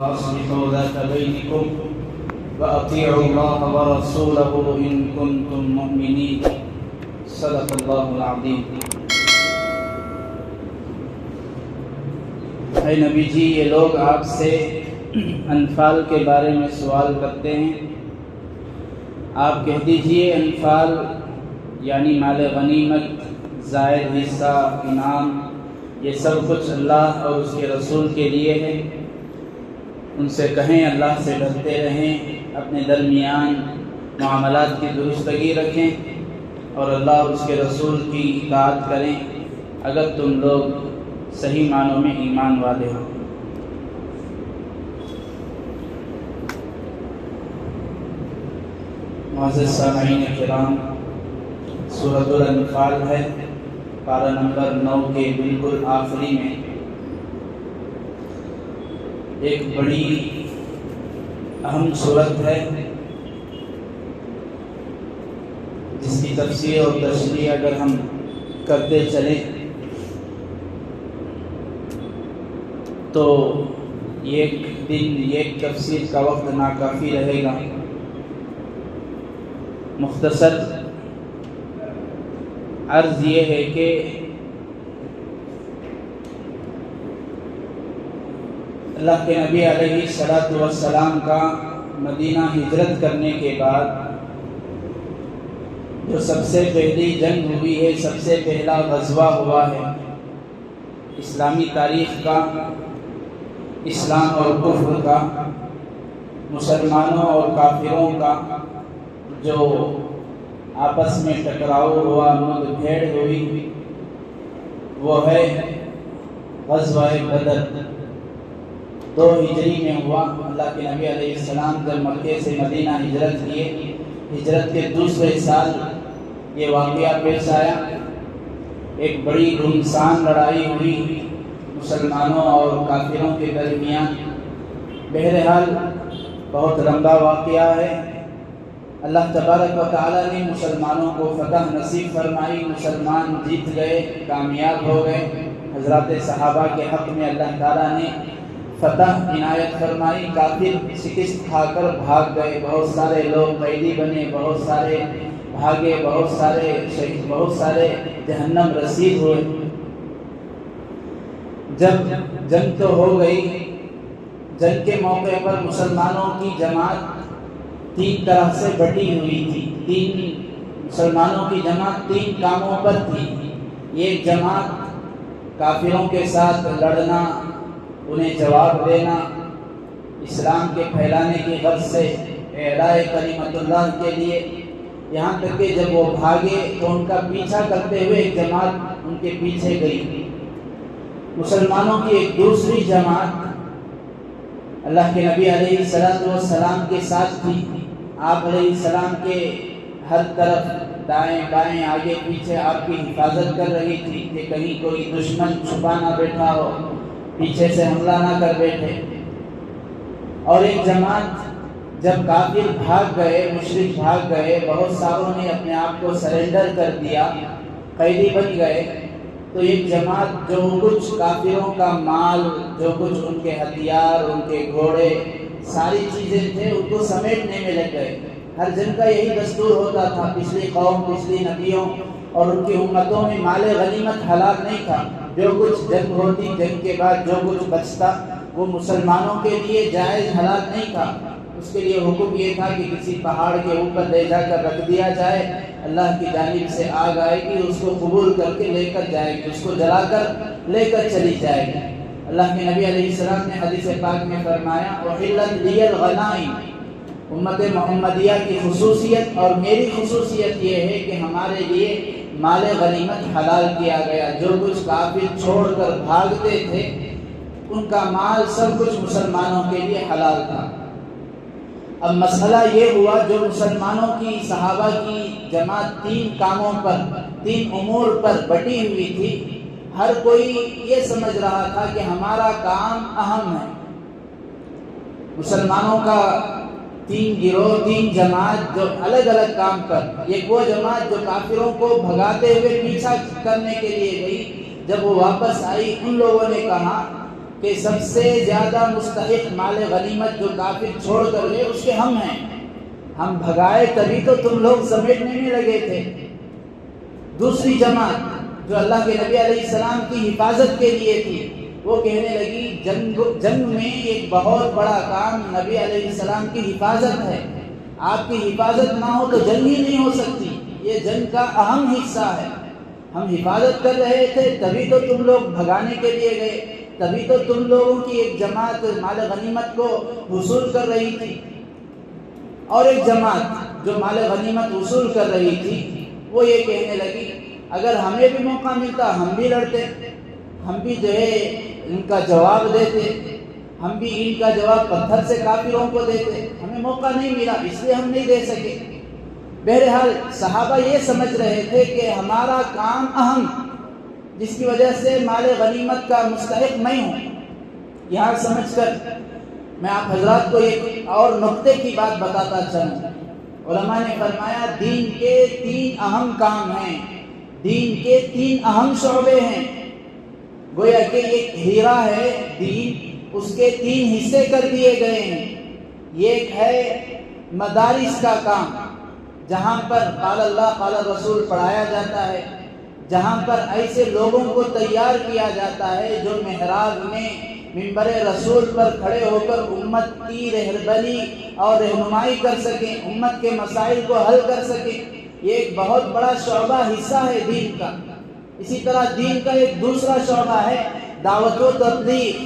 وأصلحوا ذات بينكم وأطيعوا الله ورسوله إن كنتم مؤمنين صدق الله العظيم۔ اے نبی جی، یہ لوگ آپ سے انفال کے بارے میں سوال کرتے ہیں، آپ کہہ دیجئے انفال یعنی مال غنیمت، زائد حصہ، انعام، یہ سب کچھ اللہ اور اس کے رسول کے لیے ہے۔ ان سے کہیں اللہ سے ڈرتے رہیں، اپنے درمیان معاملات کی درستگی رکھیں اور اللہ اور اس کے رسول کی اطاعت کریں اگر تم لوگ صحیح معنوں میں ایمان والے ہو۔ معزز سامعین کرام، سورۃ الانفال ہے، پارہ نمبر 9 کے بالکل آخری میں ایک بڑی اہم صورت ہے جس کی تفسیر اور تشریح اگر ہم کرتے چلیں تو ایک دن ایک تفسیر کا وقت ناکافی رہے گا۔ مختصر عرض یہ ہے کہ اللہ کے نبی علیہ الصلاۃ والسلام کا مدینہ ہجرت کرنے کے بعد جو سب سے پہلی جنگ ہوئی ہے، سب سے پہلا غزوہ ہوا ہے اسلامی تاریخ کا، اسلام اور کفر کا، مسلمانوں اور کافروں کا جو آپس میں ٹکراؤ ہوا، مد بھیڑ ہوئی، وہ ہے غزوہ بدر۔ 2 ہجری میں ہوا۔ اللہ کے نبی علیہ السلام جب مکے سے مدینہ ہجرت کیے، ہجرت کے دوسرے سال یہ واقعہ پیش آیا۔ ایک بڑی گھمسان لڑائی ہوئی مسلمانوں اور کافروں کے درمیان۔ بہرحال بہت لمبا واقعہ ہے۔ اللہ تبارک و تعالیٰ نے مسلمانوں کو فتح نصیب فرمائی، مسلمان جیت گئے، کامیاب ہو گئے۔ حضرات صحابہ کے حق میں اللہ تعالیٰ نے فتح عنایت فرمائی۔ کافر شکست کھا کر بھاگ گئے، بہت سارے لوگ قیدی بنے، بہت سارے بھاگے، بہت سارے شہید، بہت سارے جہنم رسید ہوئے۔ جب جنگ تو ہو گئی، جنگ کے موقع پر مسلمانوں کی جماعت 3 طرح سے بٹی ہوئی تھی۔ مسلمانوں کی جماعت 3 کاموں پر تھی۔ ایک جماعت کافروں کے ساتھ لڑنا، انہیں جواب دینا، اسلام کے پھیلانے کی غرض سے اعلاء کلمت اللہ کے لیے، یہاں تک کہ جب وہ بھاگے تو ان کا پیچھا کرتے ہوئے ایک جماعت ان کے پیچھے گئی۔ مسلمانوں کی ایک دوسری جماعت اللہ کے نبی علیہ السلام کے ساتھ تھی۔ آپ علیہ السلام کے ہر طرف دائیں بائیں آگے پیچھے آپ کی حفاظت کر رہی تھی کہ کہیں کوئی دشمن چھپا نہ بیٹھا ہو، پیچھے سے حملہ نہ کر بیٹھے۔ اور ایک جماعت جب کافر بھاگ گئے، مشرک بھاگ گئے، بہت ساروں نے اپنے آپ کو سرنڈر کر دیا، قیدی بن گئے، تو ایک جماعت جو کچھ کافروں کا مال، جو کچھ ان کے ہتھیار، ان کے گھوڑے، ساری چیزیں تھے، ان کو سمیٹنے میں لگ گئے۔ ہر جن کا یہی دستور ہوتا تھا، پچھلی قوم، پچھلی نبیوں اور ان کی امتوں میں مال غنیمت حلال نہیں تھا۔ جو کچھ جنگ ہوتی، جنگ کے بعد جو کچھ بچتا وہ مسلمانوں کے لیے جائز حلال نہیں تھا۔ اس کے لیے حکم یہ تھا کہ کسی پہاڑ کے اوپر لے جا کر رکھ دیا جائے، اللہ کی جانب سے آگ آئے گی، اس کو قبول کر کے لے کر جائے گی، اس کو جلا کر لے کر چلی جائے گی۔ اللہ کے نبی علیہ السلام نے حدیث پاک میں فرمایا احلت لی الغنائم، امت محمدیہ کی خصوصیت اور میری خصوصیت یہ ہے کہ ہمارے لیے مال غنیمت حلال کیا گیا۔ جو کچھ کافر چھوڑ کر بھاگتے تھے ان کا مال سب کچھ مسلمانوں کے لیے حلال تھا۔ اب مسئلہ یہ ہوا، جو مسلمانوں کی، صحابہ کی جماعت 3 کاموں پر، 3 امور پر بٹی ہوئی تھی، ہر کوئی یہ سمجھ رہا تھا کہ ہمارا کام اہم ہے۔ مسلمانوں کا 3 گروہ، 3 جماعت جو الگ الگ کام پر، ایک وہ جماعت جو کافروں کو بھگاتے ہوئے پیچھا کرنے کے لیے گئی، جب وہ واپس آئی ان لوگوں نے کہا کہ سب سے زیادہ مستحق مال غنیمت جو کافر چھوڑ کر گئے اس کے ہم ہیں، ہم بھگائے تبھی تو تم لوگ سمیٹنے میں لگے تھے۔ دوسری جماعت جو اللہ کے نبی علیہ السلام کی حفاظت کے لیے تھی، وہ کہنے لگی جنگ میں ایک بہت بڑا کام نبی علیہ السلام کی حفاظت ہے، آپ کی حفاظت نہ ہو تو جنگ ہی نہیں ہو سکتی، یہ جنگ کا اہم حصہ ہے۔ ہم حفاظت کر رہے تھے تبھی تو تم لوگ بھگانے کے لیے گئے، تبھی تو تم لوگوں کی ایک جماعت مال غنیمت کو وصول کر رہی تھی، اور ایک جماعت جو مال غنیمت وصول کر رہی تھی وہ یہ کہنے لگی اگر ہمیں بھی موقع ملتا ہم بھی لڑتے، ہم بھی جو ہے ان کا جواب دیتے، ہم بھی ان کا جواب پتھر سے کافروں کو دیتے، ہمیں موقع نہیں ملا اس لیے ہم نہیں دے سکے۔ بہرحال صحابہ یہ سمجھ رہے تھے کہ ہمارا کام اہم، جس کی وجہ سے مال غنیمت کا مستحق میں ہوں۔ یہاں سمجھ کر میں آپ حضرات کو ایک اور نقطے کی بات بتاتا چلوں۔ علماء نے فرمایا دین کے 3 اہم کام ہیں، دین کے 3 اہم شعبے ہیں۔ گویا کہ ایک ہیرا ہے دین، اس کے 3 حصے کر دیے گئے ہیں۔ ایک ہے مدارس کا کام، جہاں پر قال اللہ قال رسول پڑھایا جاتا ہے، جہاں پر ایسے لوگوں کو تیار کیا جاتا ہے جو محراب میں منبر رسول پر کھڑے ہو کر امت کی رہبری اور رہنمائی کر سکیں، امت کے مسائل کو حل کر سکیں۔ یہ ایک بہت بڑا شعبہ حصہ ہے دین کا۔ اسی طرح دین کا ایک دوسرا شعبہ ہے دعوت و تبلیغ،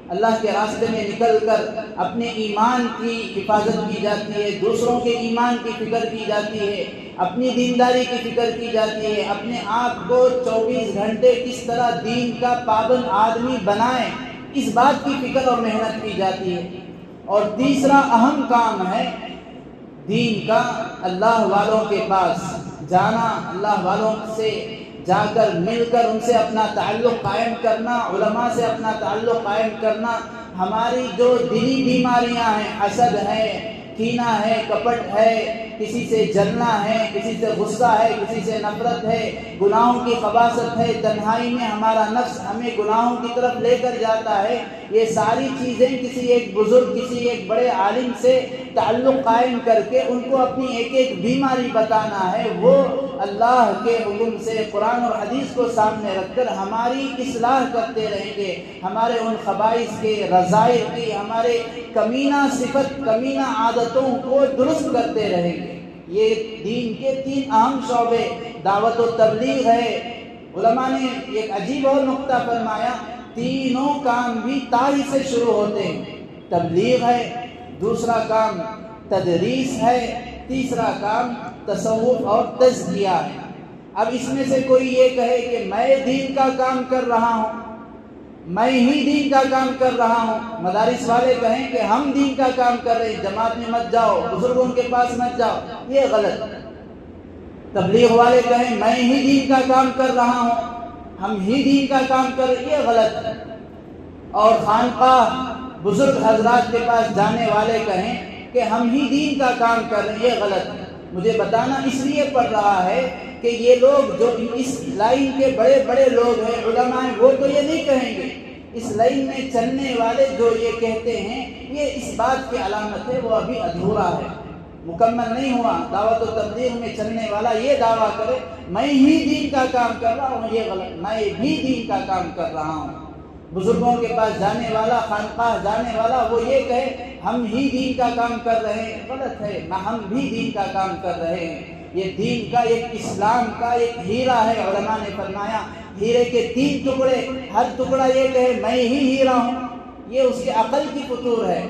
اللہ کے راستے میں نکل کر اپنے ایمان کی حفاظت کی جاتی ہے، دوسروں کے ایمان کی فکر کی جاتی ہے، اپنی دینداری کی فکر کی جاتی ہے، اپنے آپ کو 24 گھنٹے کس طرح دین کا پابند آدمی بنائیں، اس بات کی فکر اور محنت کی جاتی ہے۔ اور تیسرا اہم کام ہے دین کا اللہ والوں کے پاس جانا، اللہ والوں سے جا کر مل کر ان سے اپنا تعلق قائم کرنا، علماء سے اپنا تعلق قائم کرنا۔ ہماری جو دلی بیماریاں ہیں، حسد ہے، کینہ ہے، کپٹ ہے، کسی سے جلنا ہے، کسی سے غصہ ہے، کسی سے نفرت ہے، گناہوں کی خباثت ہے، تنہائی میں ہمارا نفس ہمیں گناہوں کی طرف لے کر جاتا ہے، یہ ساری چیزیں کسی ایک بزرگ، کسی ایک بڑے عالم سے تعلق قائم کر کے ان کو اپنی ایک ایک بیماری بتانا ہے۔ وہ اللہ کے حکم سے قرآن اور حدیث کو سامنے رکھ کر ہماری اصلاح کرتے رہیں گے، ہمارے ان خبائث کے، رذائل کی، ہمارے کمینہ صفت، کمینہ عادتوں کو درست کرتے رہیں گے۔ یہ دین کے 3 اہم شعبے دعوت و تبلیغ ہے۔ علماء نے ایک عجیب اور نقطہ فرمایا، تینوں کام بھی تا ہی سے شروع ہوتے ہیں۔ تبلیغ ہے، دوسرا کام تدریس ہے، تیسرا کام تصوف اور تزکیہ ہے۔ اب اس میں سے کوئی یہ کہے کہ میں دین کا کام کر رہا ہوں، میں ہی دین کا کام کر رہا ہوں، مدارس والے کہیں کہ ہم دین کا کام کر رہے ہیں، جماعت میں مت جاؤ، بزرگوں کے پاس مت جاؤ، یہ غلط۔ تبلیغ والے کہیں میں ہی دین کا کام کر رہا ہوں، ہم ہی دین کا کام کر رہے ہیں، یہ غلط۔ اور خانقاہ بزرگ حضرات کے پاس جانے والے کہیں کہ ہم ہی دین کا کام کر رہے ہیں، یہ غلط۔ مجھے بتانا اس لیے پڑ رہا ہے کہ یہ لوگ جو اس لائن کے بڑے بڑے لوگ ہیں، علماء ہیں، وہ تو یہ نہیں کہیں گے۔ اس لائن میں چلنے والے جو یہ کہتے ہیں، یہ اس بات کی علامت ہے وہ ابھی ادھورا ہے، مکمل نہیں ہوا۔ دعوت و تبلیغ میں چلنے والا یہ دعویٰ کرے میں ہی دین کا کام کر رہا ہوں، یہ غلط۔ میں بھی دین کا کام کر رہا ہوں۔ بزرگوں کے پاس جانے والا، خانقاہ جانے والا، وہ یہ کہے ہم ہی دین کا کام کر رہے ہیں، غلط ہے، نہ ہم بھی دین کا کام کر رہے ہیں۔ یہ دین کا ایک، اسلام کا ایک ہیرا ہے۔ علماء نے فرمایا ہیرے کے 3 ٹکڑے، ہر ٹکڑا یہ کہے میں ہی ہیرا ہوں، یہ اس کے عقل کی فطور ہے۔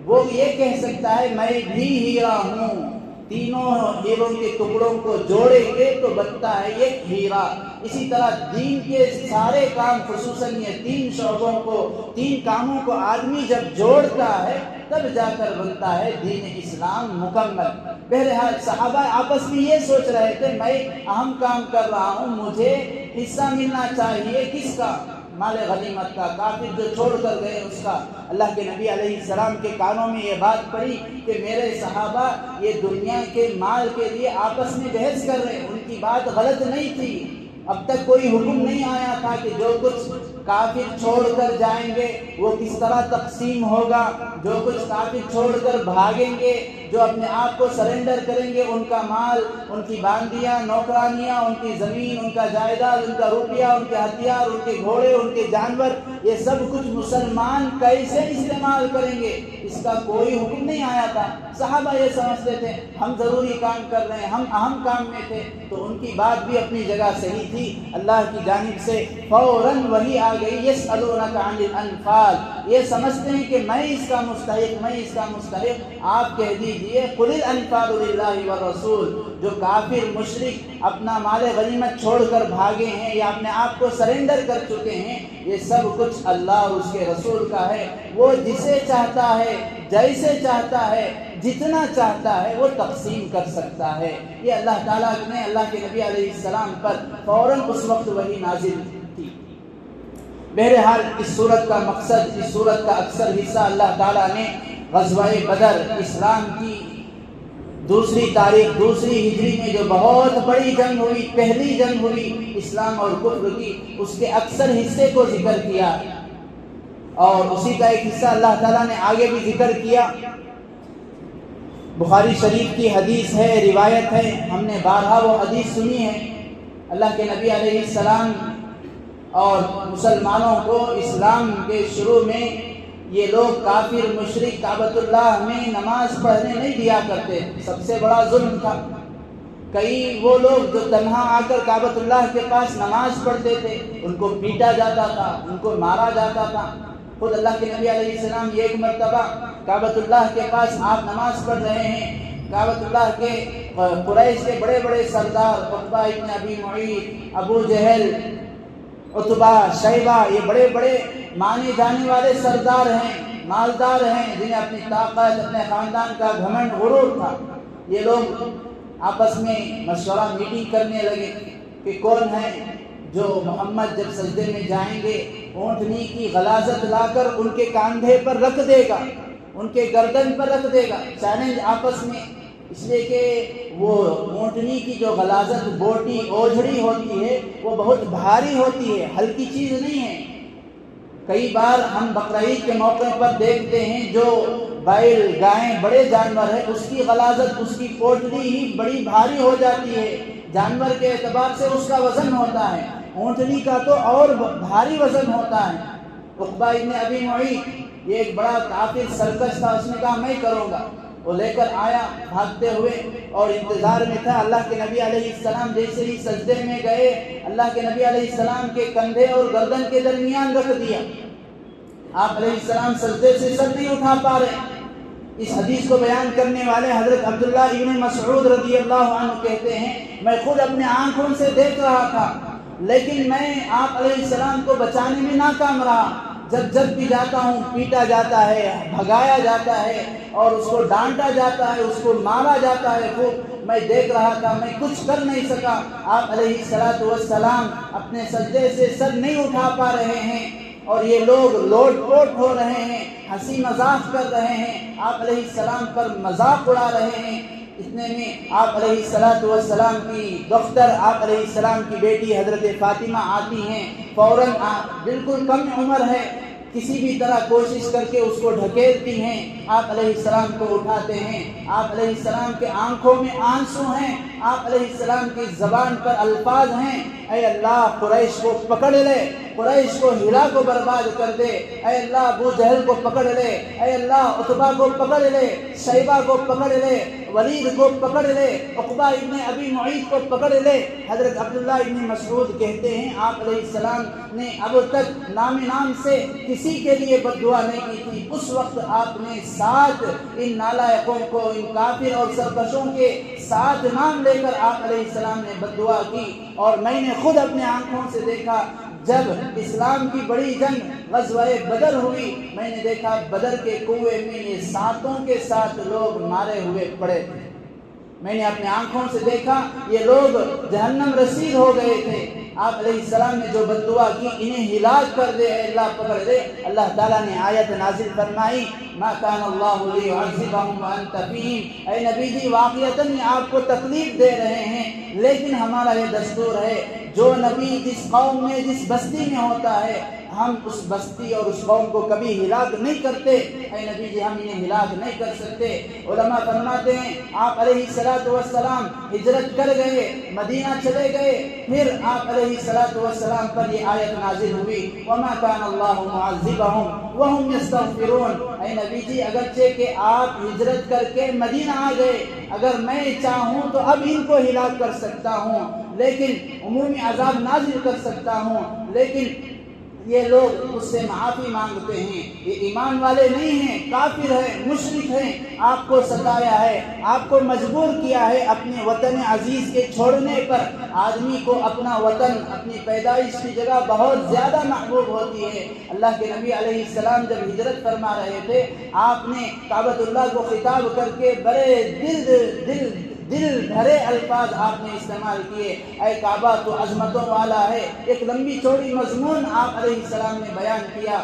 وہ یہ کہہ سکتا ہے میں بھی ہیرا ہوں۔ تینوں ہیروں کے ٹکڑوں کو جوڑیں گے تو بنتا ہے ایک ہیرا۔ اسی طرح دین کے سارے کام، خصوصاً یہ 3 شعبوں کو، 3 کاموں کو آدمی جب جوڑتا ہے تب جا کر بنتا ہے دین اسلام مکمل۔ بہرحال صحابہ آپس میں یہ سوچ رہے تھے میں اہم کام کر رہا ہوں، مجھے حصہ ملنا چاہیے، کس کا؟ مال غنیمت کا۔ کافر جو چھوڑ کر گئے اس کا۔ اللہ کے نبی علیہ السلام کے کانوں میں یہ بات پڑی کہ میرے صحابہ یہ دنیا کے مال کے لیے آپس میں بحث کر رہے ہیں، ان کی بات غلط نہیں تھی۔ اب تک کوئی حکم نہیں آیا تھا کہ جو کچھ کافر چھوڑ کر جائیں گے وہ کس طرح تقسیم ہوگا، جو کچھ کافر چھوڑ کر بھاگیں گے، جو اپنے آپ کو سرنڈر کریں گے، ان کا مال، ان کی باندیاں، نوکرانیاں، ان کی زمین، ان کا جائیداد، ان کا روپیہ، ان کے ہتھیار، ان کے گھوڑے، ان کے جانور، یہ سب کچھ مسلمان کیسے استعمال کریں گے، اس کا کوئی حکم نہیں آیا تھا۔ صحابہ یہ سمجھتے تھے ہم ضروری کام کر رہے ہیں، ہم اہم کام میں تھے، تو ان کی بات بھی اپنی جگہ صحیح تھی۔ اللہ کی جانب سے فوراً وحی آ گئی، یسألونک عن الانفال، یہ سمجھتے ہیں کہ میں اس کا مستحق، آپ کہہ دیجئے قل الانفال للہ والرسول، جو کافر مشرک اپنا مال غنیمت چھوڑ کر بھاگے ہیں یا اپنے آپ کو سرنڈر کر چکے ہیں، یہ سب کچھ اللہ اور اس کے رسول کا ہے، وہ جسے چاہتا ہے، جیسے چاہتا ہے، جتنا چاہتا ہے وہ تقسیم کر سکتا ہے۔ یہ اللہ تعالیٰ نے اللہ کے نبی علیہ السلام پر فوراً اس وقت وحی نازل کی۔ بہرحال اس صورت کا مقصد، اس صورت کا اکثر حصہ اللہ تعالیٰ نے غزوہ بدر، اسلام کی دوسری تاریخ، دوسری ہجری میں جو بہت بڑی جنگ ہوئی، پہلی جنگ ہوئی اسلام اور کفر کی، اس کے اکثر حصے کو ذکر کیا، اور اسی کا ایک حصہ اللہ تعالیٰ نے آگے بھی ذکر کیا۔ بخاری شریف کی حدیث ہے، روایت ہے، ہم نے بارہا وہ حدیث سنی ہے۔ اللہ کے نبی علیہ السلام اور مسلمانوں کو اسلام کے شروع میں یہ لوگ کافر مشرک کعبۃ اللہ میں نماز پڑھنے نہیں دیا کرتے، سب سے بڑا ظلم تھا۔ کئی وہ لوگ جو تنہا آ کر کعبۃ اللہ کے پاس نماز پڑھتے تھے، ان کو پیٹا جاتا تھا، ان کو مارا جاتا تھا۔ خود اللہ کے نبی علیہ السلام یہ ایک مرتبہ کعبۃ اللہ کے پاس آپ نماز پڑھ رہے ہیں، کعبۃ اللہ کے قریش کے بڑے بڑے سردار عقبہ ابن ابی معیط، ابو جہل، عتبہ، شیبہ، یہ بڑے بڑے مانے جانے والے سردار ہیں، مالدار ہیں، جنہیں اپنی طاقت، اپنے خاندان کا گھمنڈ، غرور تھا۔ یہ لوگ آپس میں مشورہ، میٹنگ کرنے لگے کہ کون ہے جو محمد جب سجدے میں جائیں گے اونٹنی کی غلاظت لا کر ان کے کاندھے پر رکھ دے گا، ان کے گردن پر رکھ دے گا۔ چیلنج آپس میں، اس لیے کہ وہ اونٹنی کی جو غلاظت، بوٹی، اوجھڑی ہوتی ہے وہ بہت بھاری ہوتی ہے، ہلکی چیز نہیں ہے۔ کئی بار ہم بقرعید کے موقع پر دیکھتے ہیں جو بیل، گائیں، بڑے جانور ہیں، اس کی غلاظت، اس کی پوٹلی ہی بڑی بھاری ہو جاتی ہے، جانور کے اعتبار سے اس کا وزن ہوتا ہے، اونٹنی کا تو اور بھاری وزن ہوتا ہے۔ عقبہ ابن ابی معیط یہ ایک بڑا کافر سرکش تھا، اس نے کہا میں کروں گا، وہ لے کر آیا بھاگتے ہوئے اور انتظار میں تھا۔ اللہ کے نبی علیہ السلام جیسے ہی سجدے میں گئے، اللہ کے نبی علیہ السلام کے کندھے اور گردن کے درمیان رکھ دیا۔ آپ علیہ السلام سجدے سے سر نہیں اٹھا پا رہے۔ اس حدیث کو بیان کرنے والے حضرت عبداللہ ابن مسعود رضی اللہ عنہ کہتے ہیں میں خود اپنے آنکھوں سے دیکھ رہا تھا، لیکن میں آپ علیہ السلام کو بچانے میں ناکام رہا۔ جب بھی جاتا ہوں پیٹا جاتا ہے، بھگایا جاتا ہے اور اس کو ڈانٹا جاتا ہے، اس کو مارا جاتا ہے۔ خوب میں دیکھ رہا تھا، میں کچھ کر نہیں سکا۔ آپ علیہ السلام اپنے سجدے سے سر نہیں اٹھا پا رہے ہیں اور یہ لوگ لوٹ پوٹ ہو رہے ہیں، ہنسی مذاق کر رہے ہیں، آپ علیہ السلام پر مذاق اڑا رہے ہیں۔ اتنے میں آپ علیہ السلام کی دختر، آپ علیہ السلام کی بیٹی حضرت فاطمہ آتی ہیں، فوراً بالکل کم عمر ہے، کسی بھی طرح کوشش کر کے اس کو ڈھکیلتی ہیں، آپ علیہ السلام کو اٹھاتے ہیں۔ آپ علیہ السلام کے آنکھوں میں آنسو ہیں، آپ علیہ السلام کی زبان پر الفاظ ہیں، اے اللہ قریش کو پکڑ لے، قریش کو ہلا کو برباد کر دے، اے اللہ ابو جہل کو پکڑ لے، اے اللہ عتبہ کو پکڑ لے، شیبہ کو پکڑ لے، ولید کو پکڑ لے، عقبہ ابن ابی معیط کو پکڑ لے۔ حضرت عبداللہ ابن مسعود کہتے ہیں آپ علیہ السلام نے اب تک نام سے کسی کے لیے بد دعا نہیں کی تھی، اس وقت آپ نے 7 ان نالائقوں کو، ان کافر اور سرکشوں کے 7 نام لے کر آپ علیہ السلام نے بد دعا کی۔ اور میں نے خود اپنے آنکھوں سے دیکھا جب اسلام کی بڑی جنگ غزوہ بدر ہوئی، میں نے دیکھا بدر کے کنویں میں یہ 7 کے 7 لوگ مارے ہوئے پڑے تھے۔ میں نے اپنے آنکھوں سے دیکھا یہ لوگ جہنم رسید ہو گئے تھے۔ آپ علیہ السلام نے جو بد دعا کی انہیں ہلاک کر دے، اے اللہ پکڑ دے، اللہ تعالیٰ نے آیت نازل فرمائی ما کان اللہ لیعذبہم وانت فیہم، اے نبی جی واقعتاً آپ کو تکلیف دے رہے ہیں، لیکن ہمارا یہ دستور ہے جو نبی جس قوم میں جس بستی میں ہوتا ہے ہم اس بستی اور اس قوم کو کبھی ہلاک نہیں کرتے، اے نبی جی ہم انہیں ہلاک نہیں کر سکتے۔ علماء فرماتے ہیں آپ علیہ الصلوۃ والسلام ہجرت کر گئے، مدینہ چلے گئے، پھر آپ علیہ الصلوۃ والسلام پر یہ آیت نازل ہوئی وما كان الله معذبهم وهم يستغفرون۔ اے نبی جی اگرچہ کہ آپ ہجرت کر کے مدینہ آ گئے، اگر میں چاہوں تو اب ان کو ہلاک کر سکتا ہوں، لیکن عمومی عذاب نازل کر سکتا ہوں، لیکن یہ لوگ مجھ سے معافی مانگتے ہیں، یہ ایمان والے نہیں ہیں، کافر ہیں، مشرک ہیں، آپ کو ستایا ہے، آپ کو مجبور کیا ہے اپنے وطن عزیز کے چھوڑنے پر۔ آدمی کو اپنا وطن، اپنی پیدائش کی جگہ بہت زیادہ محبوب ہوتی ہے۔ اللہ کے نبی علیہ السلام جب ہجرت فرما رہے تھے، آپ نے کعبۃ اللہ کو خطاب کر کے بڑے دل بھرے الفاظ آپ نے استعمال کیے، اے کعبہ تو عظمتوں والا ہے، ایک لمبی چوڑی مضمون آپ علیہ السلام نے بیان کیا۔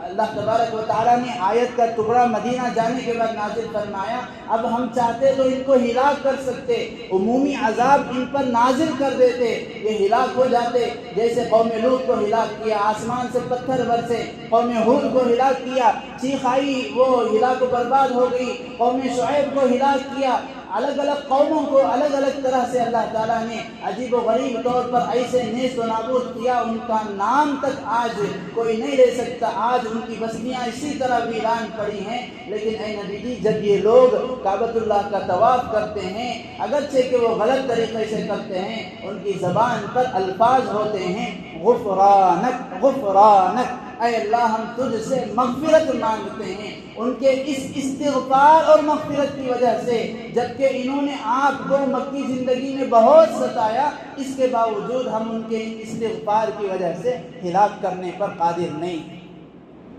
اللہ تبارک و تعالیٰ نے آیت کا ٹکڑا مدینہ جانے کے بعد نازل فرمایا، اب ہم چاہتے تو ان کو ہلاک کر سکتے، عمومی عذاب ان پر نازل کر دیتے، یہ ہلاک ہو جاتے، جیسے قوم لوط کو ہلاک کیا، آسمان سے پتھر برسے، قوم ہود کو ہلاک کیا، چیخ آئی، وہ ہلاک و برباد ہو گئی، قوم شعیب کو ہلاک کیا۔ الگ الگ قوموں کو الگ الگ طرح سے اللہ تعالیٰ نے عجیب و غریب طور پر ایسے نیست و نابود کیا، ان کا نام تک آج کوئی نہیں لے سکتا، آج ان کی بستیاں اسی طرح ویران پڑی ہیں۔ لیکن اے نبی جی جب یہ لوگ کعبۃ اللہ کا طواف کرتے ہیں، اگرچہ کہ وہ غلط طریقے سے کرتے ہیں، ان کی زبان پر الفاظ ہوتے ہیں غفرانک غفرانک، اے اللہ ہم تجھ سے مغفرت مانگتے ہیں۔ ان کے اس استغفار اور مغفرت کی وجہ سے، جبکہ انہوں نے آپ کو مکی زندگی میں بہت ستایا، اس کے باوجود ہم ان کے استغفار کی وجہ سے ہلاک کرنے پر قادر نہیں۔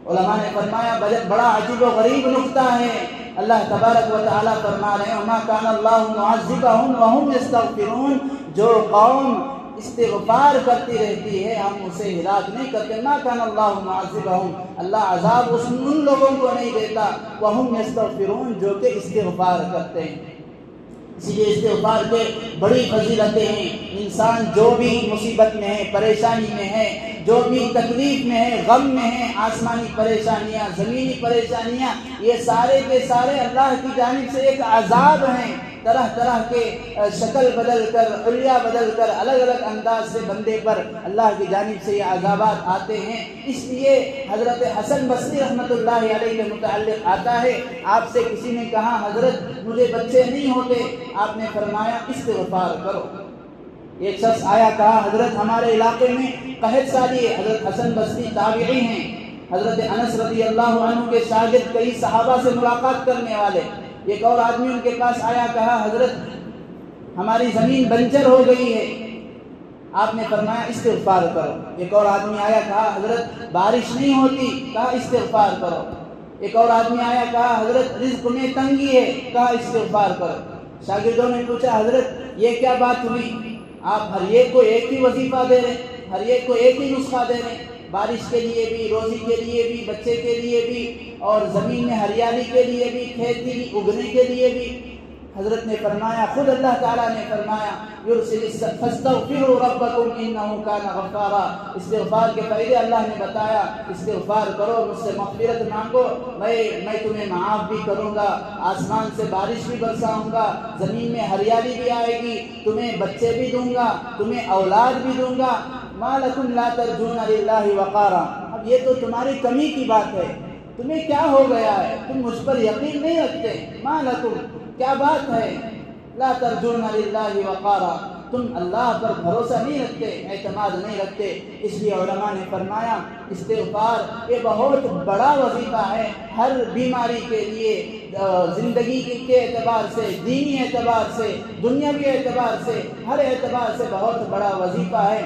علماء نے فرمایا بڑا عجیب و غریب نقطہ ہے، اللہ تبارک و تعالیٰ فرما رہے ہیں وما كان الله معذبهم وهم يستغفرون، جو قوم استغفار کرتی رہتی ہے ہم اسے ہلاک نہیں کرتے، ما كان الله معذبهم، اللہ عذاب ان لوگوں کو نہیں دیتا، وهم يستغفرون، جو کہ استغفار کرتے ہیں۔ اسی لیے استغفار کے بڑی فضیلتیں ہیں۔ انسان جو بھی مصیبت میں ہے، پریشانی میں ہے، جو بھی تکلیف میں ہے، غم میں ہے، آسمانی پریشانیاں، زمینی پریشانیاں، یہ سارے کے سارے اللہ کی جانب سے ایک عذاب ہیں، طرح طرح کے شکل بدل کر، حلیہ بدل کر، الگ الگ انداز سے بندے پر اللہ کی جانب سے یہ عذابات آتے ہیں۔ اس لیے حضرت حسن بصری رحمۃ اللہ علیہ کے متعلق آتا ہے، آپ سے کسی نے کہا حضرت مجھے بچے نہیں ہوتے، آپ نے فرمایا استغفار کرو۔ ایک شخص آیا کہا حضرت ہمارے علاقے میں قحط سالی ہے، حضرت حسن بصری تابعی ہیں، حضرت انس رضی اللہ عنہ کے شاگرد، کئی صحابہ سے ملاقات کرنے والے۔ ایک اور آدمی ان کے پاس آیا، کہا حضرت ہماری زمین بنجر ہو گئی ہے، آپ نے فرمایا استغفار کرو۔ ایک اور آدمی آیا، کہا حضرت بارش نہیں ہوتی، کہا استغفار کرو۔ ایک اور آدمی آیا، کہا حضرت رزق میں تنگی ہے، کہا استغفار کرو۔ شاگردوں نے پوچھا حضرت یہ کیا بات ہوئی، آپ ہر ایک کو ایک ہی وظیفہ دے رہے ہیں، ہر ایک کو ایک ہی نسخہ دے رہے ہیں، بارش کے لیے بھی، روزی کے لیے بھی، بچے کے لیے بھی، اور زمین میں ہریالی کے لیے بھی، کھیتی اگنے کے لیے بھی۔ حضرت نے فرمایا، خود اللہ تعالیٰ نے فرمایا فاستغفروا ربکم انہ کان غفارا، استغفار کے فائدے اللہ نے بتایا، استغفار کرو، مجھ سے مغفرت مانگو، میں تمہیں معاف بھی کروں گا، آسمان سے بارش بھی برساؤں گا، زمین میں ہریالی بھی آئے گی، تمہیں بچے بھی دوں گا، تمہیں اولاد بھی دوں گا۔ ما لکم لا ترجون للہ وقارا، اب یہ تو تمہاری کمی کی بات ہے، تمہیں کیا ہو گیا ہے، تم مجھ پر یقین نہیں رکھتے، ما لکم، کیا بات ہے، لا ترجون للہ وقارا، تم اللہ پر بھروسہ نہیں رکھتے، اعتماد نہیں رکھتے۔ اس لیے علماء نے فرمایا استغفار یہ بہت بڑا وظیفہ ہے، ہر بیماری کے لیے، زندگی کے اعتبار سے، دینی اعتبار سے، دنیاوی اعتبار سے، ہر اعتبار سے بہت بڑا وظیفہ ہے۔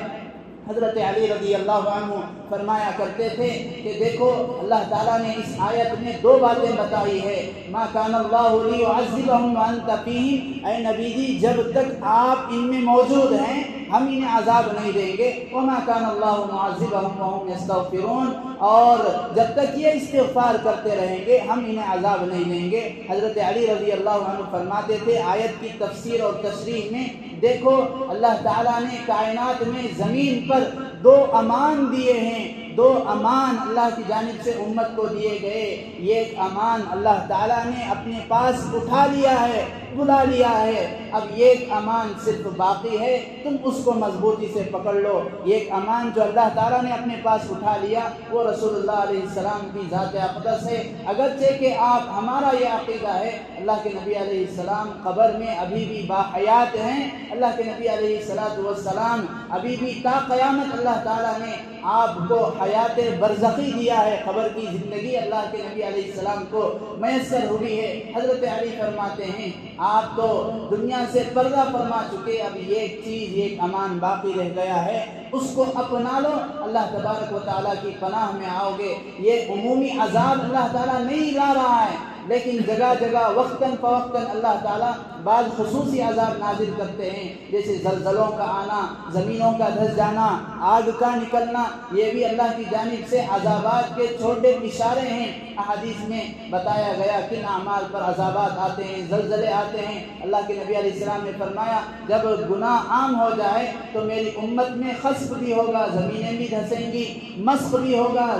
حضرت علی رضی اللہ عنہ فرمایا کرتے تھے کہ دیکھو اللہ تعالیٰ نے اس آیت میں دو باتیں بتائی ہے، ما کان اللہ لیعذبہم وانت فیہم، اے نبی جی جب تک آپ ان میں موجود ہیں ہم انہیں عذاب نہیں دیں گے. وما كان الله معذبهم وهم يستغفرون. اور جب تک یہ استغفار کرتے رہیں گے ہم انہیں عذاب نہیں دیں گے. حضرت علی رضی اللہ عنہ فرماتے تھے آیت کی تفسیر اور تشریح میں، دیکھو اللہ تعالیٰ نے کائنات میں زمین پر دو امان دیے ہیں، دو امان اللہ کی جانب سے امت کو دیے گئے. یہ امان اللہ تعالیٰ نے اپنے پاس اٹھا لیا ہے، بلا لیا ہے. اب ایک امان صرف باقی ہے، تم اس کو مضبوطی سے پکڑ لو. ایک امان جو اللہ تعالیٰ نے اپنے پاس اٹھا لیا وہ رسول اللہ علیہ السلام کی ذات اقدس ہے. اگرچہ کہ آپ ہمارا یہ عقیدہ ہے اللہ کے نبی علیہ السلام قبر میں ابھی بھی باحیات ہیں، اللہ کے نبی علیہ السلام ابھی بھی تا قیامت اللہ تعالیٰ نے آپ کو حیات برزخی دیا ہے، قبر کی زندگی اللہ کے نبی علیہ السلام کو میسر ہوئی ہے. حضرت علی فرماتے ہیں آپ تو دنیا سے پردہ فرما چکے، اب ایک چیز، ایک امان باقی رہ گیا ہے، اس کو اپنا لو، اللہ تبارک و تعالیٰ کی پناہ میں آؤ گے. یہ عمومی عذاب اللہ تعالیٰ نہیں لا رہا ہے، لیکن جگہ جگہ وقتاً فوقتاً اللہ تعالیٰ بعض خصوصی عذاب نازل کرتے ہیں، جیسے زلزلوں کا آنا، زمینوں کا دھس جانا، آگ کا نکلنا. یہ بھی اللہ کی جانب سے عذابات کے چھوٹے اشارے ہیں. احادیث میں بتایا گیا کن اعمال پر عذابات آتے ہیں، زلزلے آتے ہیں. اللہ کے نبی علیہ السلام نے فرمایا جب گناہ عام ہو جائے تو میری امت میں خسف بھی ہوگا، زمینیں بھی دھسیں گی، مسخ بھی ہوگا،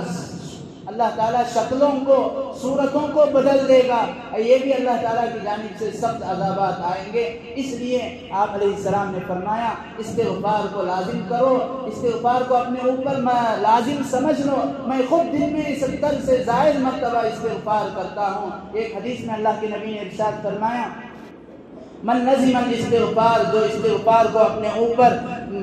اللہ تعالیٰ شکلوں کو، صورتوں کو بدل دے گا. یہ بھی اللہ تعالیٰ کی جانب سے سخت عذابات آئیں گے. اس لیے آپ علیہ السلام نے فرمایا استغفار کو لازم کرو، استغفار کو اپنے اوپر لازم سمجھ لو. میں خود دن میں 70 سے زائد مرتبہ استغفار کرتا ہوں. ایک حدیث میں اللہ کے نبی نے ارشاد فرمایا من لزم الاستغفار، جو استغفار کو اپنے اوپر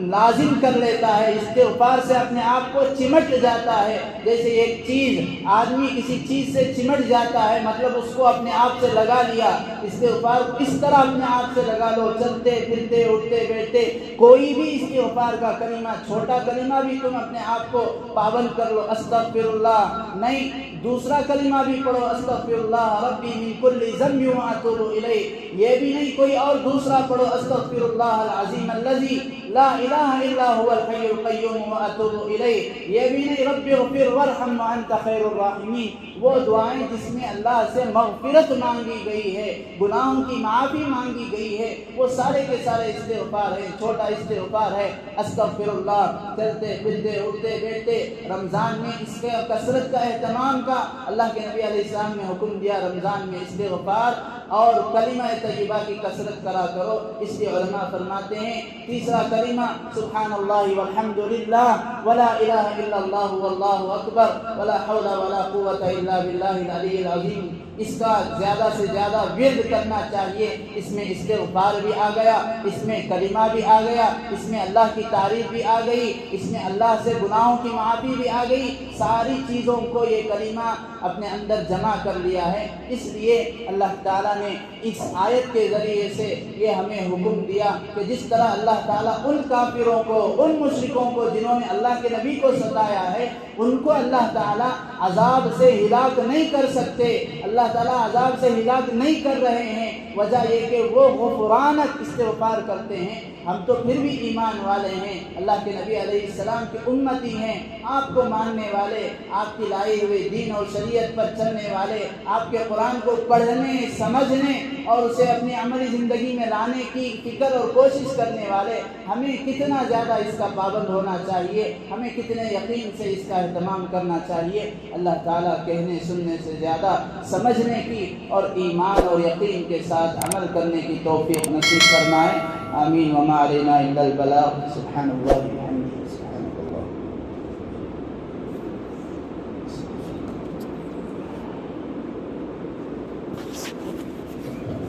لازم کر لیتا ہے، استغفار سے اپنے آپ کو چمٹ جاتا ہے. جیسے ایک چیز، آدمی کسی چیز سے چمٹ جاتا ہے، مطلب اس کو اپنے آپ سے لگا لیا. استغفار کو اس طرح اپنے آپ سے لگا لو، چلتے پھرتے اٹھتے بیٹھتے کوئی بھی استغفار کا کلمہ، چھوٹا کلمہ بھی تم اپنے آپ کو پابند کر لو. استغفر اللہ نہیں، دوسرا کلمہ بھی پڑھو، استغفر اللہ ربی من کل ذنب واتوب الیہ. یہ بھی نہیں، کوئی اور دوسرا پڑھو، استغفر اللہ العظیم الذی لا الہ الا هو الحی القیوم واتوب الیہ. یہ بھی نہیں، رب اغفر وارحم وانت خیر الراحمین. وہ دعائیں جس میں اللہ سے مغفرت مانگی گئی ہے، گناہوں کی معافی مانگی گئی ہے، وہ سارے کے سارے استغفار ہیں. چھوٹا استغفار ہے استغفر اللہ، چلتے پھرتے اٹھتے بیٹھتے. رمضان میں اس کے کثرت کا اہتمام کا اللہ کے نبی علیہ السلام نے حکم دیا، رمضان میں استغفار اور کلمہ طیبہ کی کثرت کرا کرو. اس لیے علماء فرماتے ہیں تیسرا کلمہ سبحان اللہ والحمد للہ ولا الہ الا اللہ واللہ اکبر ولا حول ولا قوت الا باللہ العلی العظیم. اس کا زیادہ سے زیادہ ورد کرنا چاہیے. اس میں استغفار بھی آ گیا، اس میں کلمہ بھی آ گیا، اس میں اللہ کی تعریف بھی آ گئی، اس میں اللہ سے گناہوں کی معافی بھی آ گئی. ساری چیزوں کو یہ کلمہ اپنے اندر جمع کر لیا ہے. اس لیے اللہ تعالیٰ نے اس آیت کے ذریعے سے یہ ہمیں حکم دیا کہ جس طرح اللہ تعالیٰ ان کافروں کو، ان مشرکوں کو جنہوں نے اللہ کے نبی کو ستایا ہے، ان کو اللہ تعالیٰ عذاب سے ہلاک نہیں کر سکتے. اللہ تعالیٰ عذاب سے ہلاک نہیں کر رہے ہیں، وجہ یہ کہ وہ غفرانک استغفار کرتے ہیں. ہم تو پھر بھی ایمان والے ہیں، اللہ کے نبی علیہ السلام کے امتی ہیں، آپ کو ماننے والے، آپ کی لائی ہوئے دین اور شریعت پر چلنے والے، آپ کے قرآن کو پڑھنے، سمجھنے اور اسے اپنی عملی زندگی میں لانے کی فکر اور کوشش کرنے والے. ہمیں کتنا زیادہ اس کا پابند ہونا چاہیے، ہمیں کتنے یقین سے اس کا اہتمام کرنا چاہیے. اللہ تعالیٰ کہنے سننے سے زیادہ سمجھنے کی اور ایمان اور یقین کے ساتھ عمل کرنے کی توفیق نصیب فرمائے. آمین. وما علینا الا البلاغ. سبحان اللہ.